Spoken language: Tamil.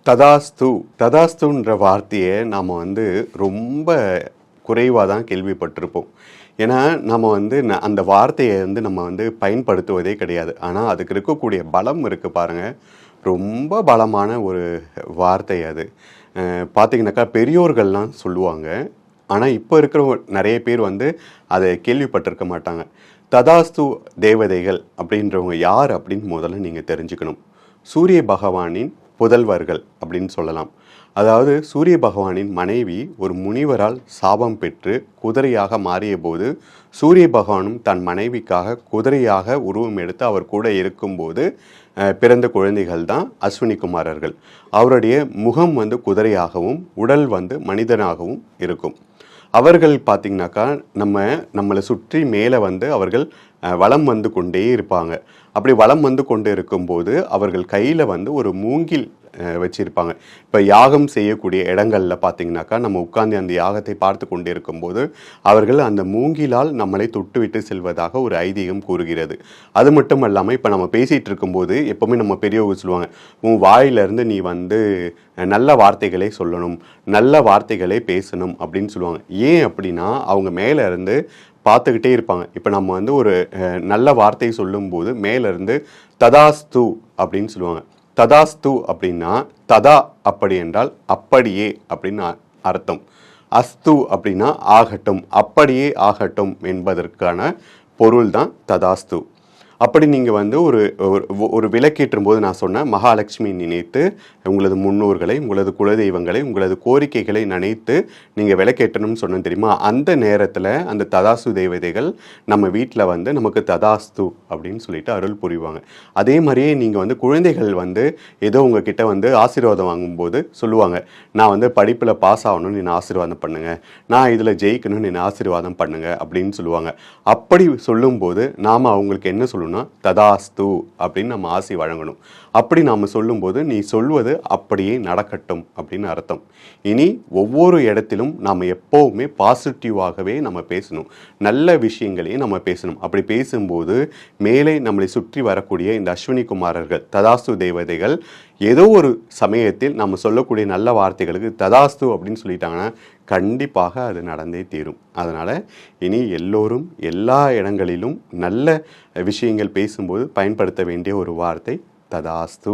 ததாஸ்து ததாஸ்துன்ற வார்த்தையை நாம் ரொம்ப குறைவாக தான் கேள்விப்பட்டிருப்போம். ஏன்னா நம்ம அந்த வார்த்தையை நம்ம பயன்படுத்துவதே கிடையாது. ஆனால் அதுக்கு இருக்கக்கூடிய பலம் இருக்குது பாருங்கள், ரொம்ப பலமான ஒரு வார்த்தை அது. பார்த்திங்கனாக்கா பெரியோர்கள்லாம் சொல்லுவாங்க. ஆனால் இப்போ இருக்கிற நிறைய பேர் அதை கேள்விப்பட்டிருக்க மாட்டாங்க. ததாஸ்து தேவதைகள் அப்படின்றவங்க யார் அப்படின்னு முதல்ல நீங்கள் தெரிஞ்சுக்கணும். சூரிய பகவானின் புதல்வர்கள் அப்படின்னு சொல்லலாம். அதாவது சூரிய பகவானின் மனைவி ஒரு முனிவரால் சாபம் பெற்று குதிரையாக மாறிய போது சூரிய பகவானும் தன் மனைவிக்காக குதிரையாக உருவம் எடுத்து அவர் கூட இருக்கும்போது பிறந்த குழந்தைகள் தான் அஸ்வினி குமாரர்கள். அவருடைய முகம் குதிரையாகவும் உடல் மனிதனாகவும் இருக்கும். அவர்கள் பார்த்திங்கனாக்கா நம்மளை சுற்றி மேலே அவர்கள் வலம் கொண்டே இருப்பாங்க. அப்படி வலம் கொண்டு இருக்கும்போது அவர்கள் கையில் ஒரு மூங்கில் வச்சுருப்பாங்க. இப்போ யாகம் செய்யக்கூடிய இடங்களில் பார்த்திங்கனாக்கா நம்ம உட்கார்ந்து அந்த யாகத்தை பார்த்து கொண்டு இருக்கும்போது அவர்கள் அந்த மூங்கிலால் நம்மளை தொட்டுவிட்டு செல்வதாக ஒரு ஐதீகம் கூறுகிறது. அது மட்டும் இல்லாமல் இப்போ நம்ம பேசிகிட்டு இருக்கும்போது எப்போவுமே நம்ம பெரியவங்க சொல்லுவாங்க, உன் வாயிலிருந்து நீ நல்ல வார்த்தைகளை சொல்லணும், நல்ல வார்த்தைகளை பேசணும் அப்படின்னு சொல்லுவாங்க. ஏன் அப்படின்னா அவங்க மேலே இருந்து பார்த்துக்கிட்டே இருப்பாங்க. இப்போ நம்ம ஒரு நல்ல வார்த்தை சொல்லும்போது மேலேருந்து ததாஸ்து அப்படின்னு சொல்லுவாங்க. ததாஸ்து அப்படின்னா ததா அப்படி என்றால் அப்படியே அப்படின்னு அர்த்தம். அஸ்து அப்படின்னா ஆகட்டும், அப்படியே ஆகட்டும் என்பதற்கான பொருள் தான் ததாஸ்து. அப்படி நீங்கள் ஒரு விளக்கேற்றும் போது நான் சொன்ன மகாலட்சுமி நினைத்து உங்களது முன்னோர்களை, உங்களது குலதெய்வங்களை, உங்களது கோரிக்கைகளை நினைத்து நீங்கள் விளக்கேற்றணும்னு சொன்னோம் தெரியுமா? அந்த நேரத்தில் அந்த ததாஸ்து தேவதைகள் நம்ம வீட்டில் நமக்கு ததாஸ்து அப்படின்னு சொல்லிட்டு அருள் புரிவாங்க. அதே மாதிரியே நீங்கள் குழந்தைகள் ஏதோ உங்ககிட்ட ஆசீர்வாதம் வாங்கும்போது சொல்லுவாங்க, நான் படிப்பில் பாஸ் ஆகணும்னு என்ன ஆசீர்வாதம் பண்ணுங்க, நான் இதில் ஜெயிக்கணும்னு என்ன ஆசீர்வாதம் பண்ணுங்க அப்படின்னு சொல்லுவாங்க. அப்படி சொல்லும்போது நாம் அவங்களுக்கு என்ன சொல்லணும், ததாஸ்து அப்படின்னு நம்ம ஆசி வழங்கணும். அப்படி நாம சொல்லும்போது நீ சொல்வது அப்படியே நடக்கட்டும் அப்படின்னு அர்த்தம். இனி ஒவ்வொரு இடத்திலும் நாம் எப்போவுமே பாசிட்டிவாகவே நம்ம பேசணும், நல்ல விஷயங்களையே நம்ம பேசணும். அப்படி பேசும்போது மேலே நம்மளை சுற்றி வரக்கூடிய இந்த அஸ்வினி குமாரர்கள் ததாஸ்து தேவதைகள் ஏதோ ஒரு சமயத்தில் நம்ம சொல்லக்கூடிய நல்ல வார்த்தைகளுக்கு ததாஸ்து அப்படின்னு சொல்லிட்டாங்கன்னா கண்டிப்பாக அது நடந்தே தீரும். அதனால் இனி எல்லோரும் எல்லா இடங்களிலும் நல்ல விஷயங்கள் பேசும்போது பயன்படுத்த வேண்டிய ஒரு வார்த்தை ததாஸ்து.